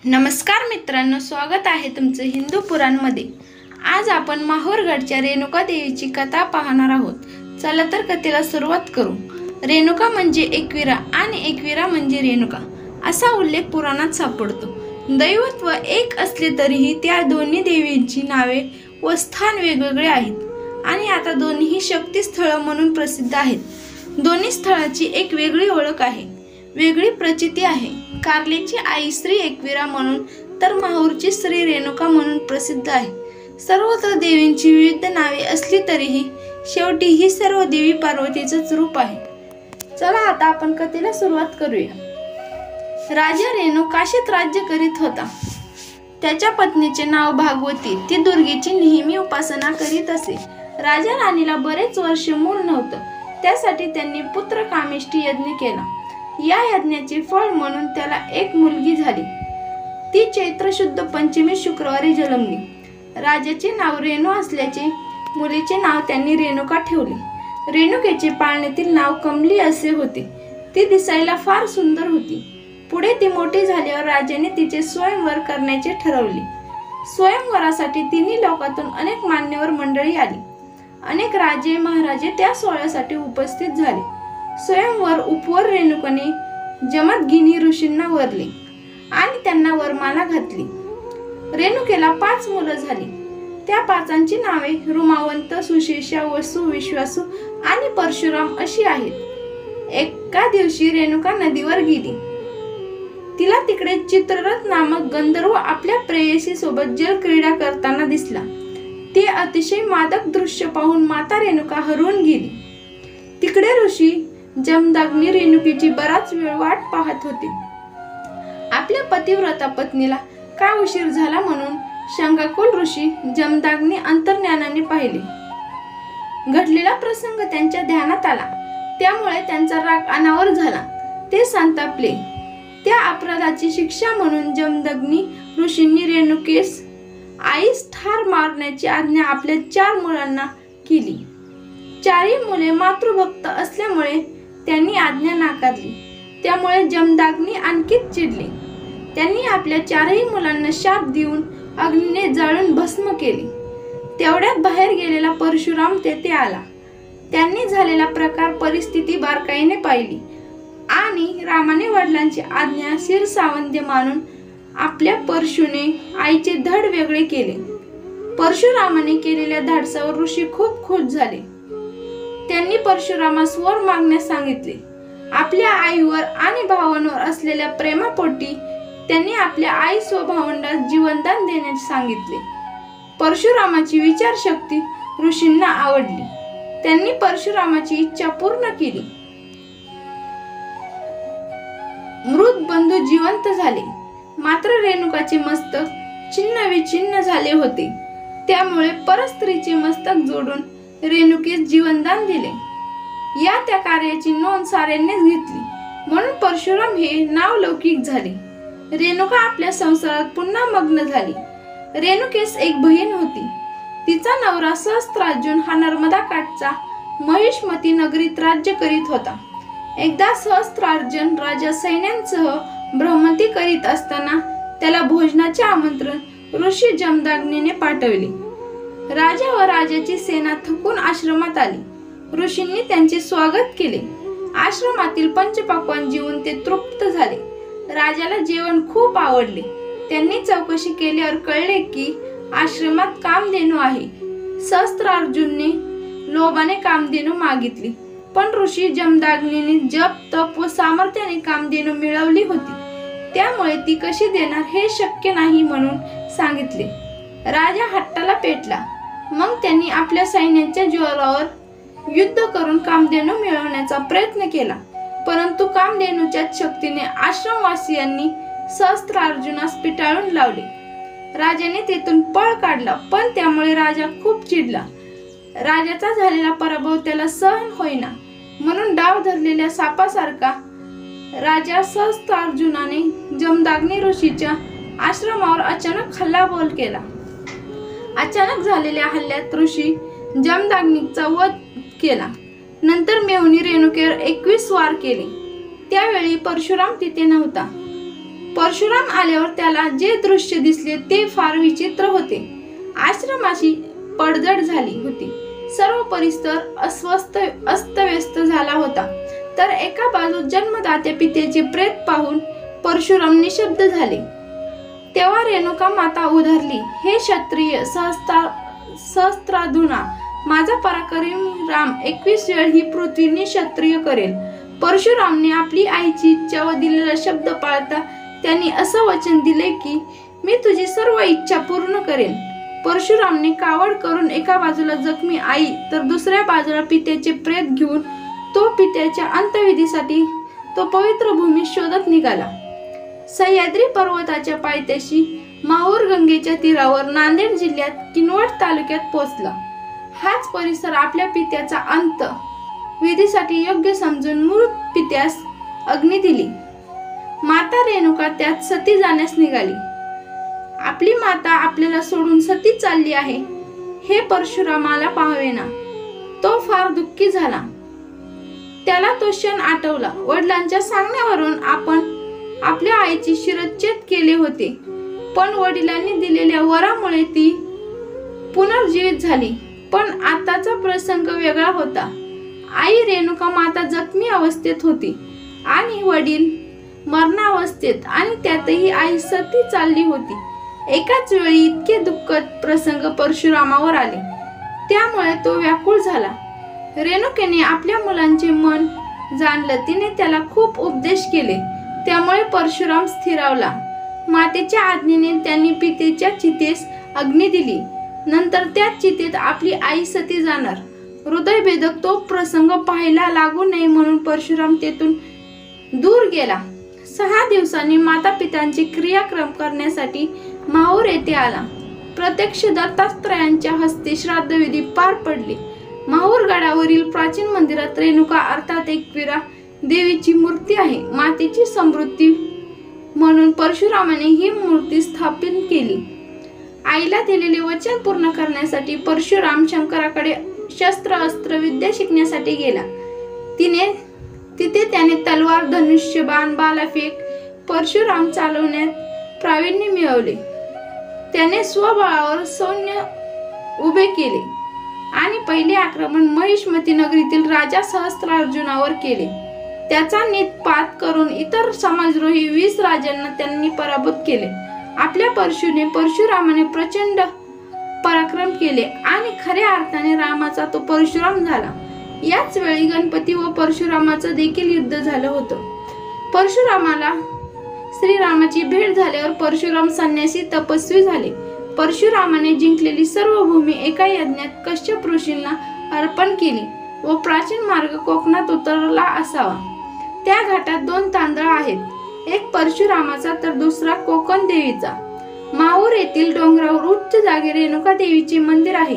नमस्कार मित्रांनो, स्वागत आहे तुमचं हिंदू पुराणमध्ये। आज आपण माहूरगडच्या रेणुका देवीची कथा पाहणार आहोत। चला तर कथेला सुरुवात करू। रेणुका म्हणजे एकवीरा आणि एकवीरा म्हणजे रेणुका असा उल्लेख पुराणात सापडतो। दैवत्व एक असले तरीही त्या दोन्ही देवींची नावे व स्थान वेगवेगळे आहेत आणि आता दोन्ही शक्तिस्थळ म्हणून प्रसिद्ध आहेत। दोन्ही स्थळाची एक वेगळी ओळख आहे, वेगळी प्रचिती आहे। कार्लेची आई श्री एकवीरा म्हणून तर माहूरची श्री रेणुका म्हणून प्रसिद्ध आहे। सर्वत्र देवींची विविध नावे असली तरीही शेवटी ही सर्व देवी पार्वतीचंच रूप आहे। चला आता आपण कथेला सुरुवात करूया। राजा रेणू काशीत राज्य करीत होता। त्याच्या पत्नीचे नाव भागवती। ती दुर्गेची नेहमी उपासना करीत असे। राजा राणीला बरेच वर्ष मूल नव्हतं, त्यासाठी त्यांनी पुत्र कामेष्टी यज्ञ केला। या यज्ञाचे फळ म्हणून त्याला एक मुलगी झाली। ती चैत्र शुद्ध पंचमी शुक्रवारी जन्मली। राजाचे नाव रेणू असल्याचे मुलीचे नाव त्यांनी रेणुका ठेवले। रेणुकेचे पाळण्यातील नाव कमली असे होते। ती दिसायला फार सुंदर होती। पुढे ती मोठी झाल्यावर राजाने तिचे स्वयंवर करण्याचे ठरवले। स्वयंवरासाठी तिन्ही लोकातून अनेक मान्यवर मंडळी आली। अनेक राजे महाराजे त्या सोहळ्यासाठी उपस्थित झाले। स्वयंवर उपवर रेणुकाने जमदग्नी ऋषींना वरले आणि त्यांना वरमाला घातली। रेणुकेला 5 मुलं झाली। त्या 5 नावे रुमावंत, सुशेषा, वसु, विश्वासू आणि परशुराम अशी आहेत। एका दिवशी रेणुका नदीवर गेली। तिला तिकडे चित्ररथ नामक गंधर्व आपल्या प्रेयसी सोबत जलक्रीडा करताना दिसला। ते अतिशय मादक दृश्य पाहून माता रेणुका हरवून गेली। तिकडे ऋषी जमदग्नी रेणुकेची बराच वेळ वाट पाहत होते। आपल्या पतिव्रता पत्नीला का उशीर झाला म्हणून शंकाकुल ऋषी जमदग्नी अंतर्ज्ञानाने पाहिले। घडलेला प्रसंग त्यांच्या ध्यानात आला, त्यामुळे त्यांचा राग अनावर झाला। ते संतापले। त्या अपराधाची शिक्षा म्हणून जमदग्नी ऋषींनी रेणुकेस आईस ठार मारण्याची आज्ञा आपल्या 4 मुलांना केली। 4ही मुले मातृभक्त असल्यामुळे त्यांनी आज्ञा नाकारली। त्यामुळे जमदग्नी आणखीच चिडले। त्यांनी आपल्या 4ही मुलांना शाप देऊन अग्नीने जाळून भस्म केले। तेवढ्यात बाहेर गेलेला परशुराम तेथे आला। त्यांनी झालेला प्रकार परिस्थिती बारकाईने पाहिली आणि रामाने वडिलांची आज्ञा शिरसावंद्य मानून आपल्या परशुने आईचे धड वेगळे केले। परशुरामाने केलेल्या धाडसावर ऋषी खूप खुश झाले। त्यांनी परशुरामास वर मागण्यास सांगितले। आपल्या आईवर आणि भावांवर असलेल्या प्रेमापोटी त्यांनी आपल्या आई स्वभावंडास जीवनदान देण्यास सांगितले। परशुरामाची विचारशक्ती ऋषींना आवडली। त्यांनी परशुरामाची इच्छा पूर्ण केली। मृत बंधू जिवंत झाले, मात्र रेणुकाचे मस्तक छिन्न विछिन्न झाले होते। त्यामुळे परस्त्रीचे मस्तक जोडून रेणुकेस जीवनदान दिले। या त्या कार्याची नोंद साऱ्यांनीच घेतली, म्हणून परशुराम हे नावलौकिक झाले। रेणुका आपल्या संसारात पुन्हा मग्न झाली। रेणुकेस एक बहीण होती। तिचा नवरा सहस्त्रार्जुन हा नर्मदा काठचा महिष्मती नगरीत राज्य करीत होता। एकदा सहस्त्रार्जुन राजा सैन्यांसह भ्रमंती करीत असताना त्याला भोजनाचे आमंत्रण ऋषी जमदग्नीने पाठवले। राजा व राजाची सेना थकून आश्रमात आली। ऋषींनी त्यांचे स्वागत केले। आश्रमातील पंचपक्वान्न जेवून ते तृप्त झाले। राजाला जेवण खूप आवडले। त्यांनी चौकशी केल्यावर कळले की आश्रमात कामधेनू आहे। सहस्त्रार्जुनने लोभाने कामधेनू मागितली, पण ऋषी जमदग्नीने जप, तप व सामर्थ्याने कामधेनू मिळवली होती, त्यामुळे ती कशी देणार हे शक्य नाही म्हणून सांगितले। राजा हट्टाला पेटला। मग त्यांनी आपल्या सैन्याच्या जोरावर युद्ध करून कामधेनू मिळवण्याचा प्रयत्न केला, परंतु कामधेनूच्या शक्तीने आश्रमवासियांनी सहस्त्रार्जुनास पिटाळून लावले। राजाने तेथून पळ काढला, पण त्यामुळे राजा खूप चिडला। राजाचा झालेला पराभव त्याला सहन होईना, म्हणून डाव धरलेल्या सापासारखा राजा सहस्त्रार्जुनाने जमदग्नी ऋषीच्या आश्रमावर अचानक हल्लाबोल केला। अचानक झालेल्या हल्ल्यात ऋषी जमदग्नीचा वध केला। नंतर मेहुणी रेणुकेवर 21 वार केले। त्यावेळी परशुराम तिथे नव्हता। परशुराम आल्यावर त्याला जे दृश्य दिसले ते फार विचित्र होते. आश्रमाची पडझड झाली होती. सर्व परिसर अस्तव्यस्त झाला होता. तर एका बाजूस जन्मदात्या पित्याचे प्रेत पाहून परशुराम निशब्द झाले. तेव्हा रेणुका माता उधरली, हे क्षत्रिय सहस्त्रार्जुना, माझा पराक्रमी राम 21 वेळ ही पृथ्वी निक्षत्रिय करेल. परशुरामने आपली आईची इच्छा व दिलेला शब्द पाळता त्यांनी असं वचन दिले की मी तुझी सर्व इच्छा पूर्ण करेन. परशुरामने कावड करून एका बाजूला जखमी आई तर दुसऱ्या बाजूला पित्याचे प्रेत घेऊन तो पित्याच्या अंत्यविधीसाठी तो पवित्र भूमी शोधत निघाला. सह्याद्री पर्वताच्या पायथ्याशी माहूर गंगेच्या तीरावर नांदेड जिल्ह्यात किनवट तालुक्यात पोहोचला. हाच परिसर आपल्या पित्याचा अंत विधीसाठी योग्य समजून मृत पित्यास अग्नी दिली. माता रेणुका त्यात सती जाण्यास निघाली. आपली माता आपल्याला सोडून सती चालली आहे हे परशुरामाला पाहावेना. तो फार दुःखी झाला. त्याला तो क्षण आठवला. वडिलांच्या सांगण्यावरून आपण आपल्या आईची शिरच्छेद केले होते, पण वडिलांनी दिलेल्या वरामुळे ती पुनर्जीवित झाली. पण आताचा प्रसंग वेगळा होता. आई रेणुका माता जखमी अवस्थेत होती आणि वडील मरणावस्थेत, आणि त्यातही आई सती चालली होती. एकाच वेळी इतके दुःखद प्रसंग परशुरामावर आले. त्यामुळे तो व्याकुळ झाला. रेणुकेने आपल्या मुलांचे मन जाणलं. तिने त्याला खूप उपदेश केले. त्यामुळे परशुराम स्थिरावला. मातेच्या आज्ञेने त्यांनी पितेच्या चितेस अग्नी दिली. नंतर त्याच चितेत आपली आई सती जाणार. हृदयभेदक तो प्रसंग पाहायला लागू नये म्हणून परशुराम तेथून दूर गेला. 6 दिवसांनी माता पितांचे क्रियाक्रम करण्यासाठी माहूर येथे आला. प्रत्यक्ष दत्तात्रयांच्या हस्ते श्राद्धविधी पार पडले. माहूर गडावरील प्राचीन मंदिरात रेणुका अर्थात एकविरा देवीची मूर्ती आहे. मातेची समृद्धी म्हणून परशुरामाने ही मूर्ती स्थापित केली. आईला दिलेले वचन पूर्ण करण्यासाठी परशुराम शंकराकडे शस्त्र अस्त्र विद्या शिकण्यासाठी गेला. तिथे त्याने तलवार, धनुष्य, बाण, भालाफेक परशुराम चालवण्यात प्रावीण्य मिळवले. त्याने स्वबळावर सैन्य उभे केले आणि पहिले आक्रमण महिष्मती नगरीतील राजा सहस्त्रार्जुनावर केले. त्याचा नीतपात करून इतर समाजद्रोही 20 राजांना त्यांनी पराभूत केले. आपल्या परशुरामाने प्रचंड पराक्रम केले आणि खऱ्या अर्थाने रामाचा तो परशुराम झाला. याच वेळी गणपती व परशुरामाचं देखील युद्ध झालं होतं. परशुरामाला श्रीरामाची भेट झाल्यावर परशुराम संन्यासी तपस्वी झाले. परशुरामाने जिंकलेली सर्व भूमी एका यज्ञात कश्यप ऋषींना अर्पण केली व प्राचीन मार्ग कोकणात उतरला असावा. त्या घाटात 2 तांदळ आहेत, एक परशुरामाचा तर दुसरा कोकण देवीचा. माहूर येथील डोंगरावर उच्च जागी रेणुका देवीचे मंदिर आहे.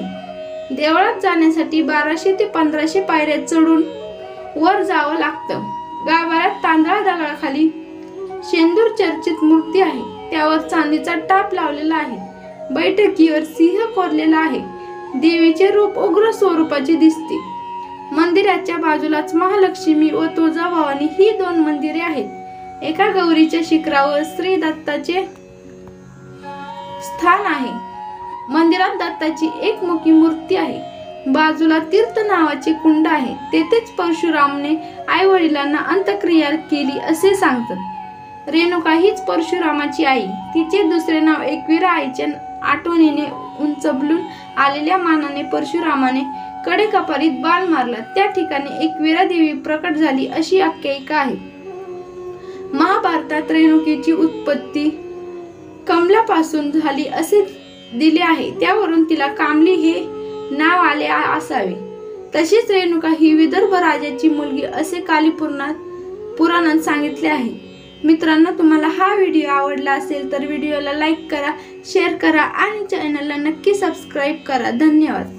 देवळात जाण्यासाठी 1200 ते 1500 पायऱ्या चढून वर जावं लागतं. गाभाऱ्यात तांदळा दगडाखाली शेंदूर चर्चित मूर्ती आहे. त्यावर चांदीचा टाप लावलेला आहे. बैठकीवर सिंह कोरलेला आहे. देवीचे रूप उग्र स्वरूपाचे दिसते. मंदिराच्या बाजूलाच महालक्ष्मी व तुळजाभवानी ही 2 मंदिरे आहेत. एका गौरीच्या शिखरावर श्री दत्ताचे स्थान आहे. मंदिरात दत्ताची एकमुखी मूर्ती आहे. बाजूला तीर्थ नावाचे कुंड आहे. तेथेच परशुरामने आई वडिलांना अंत्यक्रिया केली असे सांगतात. रेणुका हीच परशुरामाची आई. तिचे दुसरे नाव एकविरा. आईच्या आठवणीने उंचबलून आलेल्या मानाने परशुरामाने कडेकपारीत बाण मारला. त्या ठिकाणी एकविरा देवी प्रकट झाली अशी आख्यायिका आहे. महाभारतात रेणुकेची उत्पत्ती कमलापासून झाली असे दिले आहे. त्यावरून तिला कामली हे नाव आले असावे. तशीच रेणुका ही विदर्भ राजाची मुलगी असे काली पुराणात सांगितले आहे. मित्रांनो, तुम्हाला हा व्हिडिओ आवडला असेल तर व्हिडिओला लाईक करा, शेअर करा आणि चॅनलला नक्की सबस्क्राईब करा. धन्यवाद.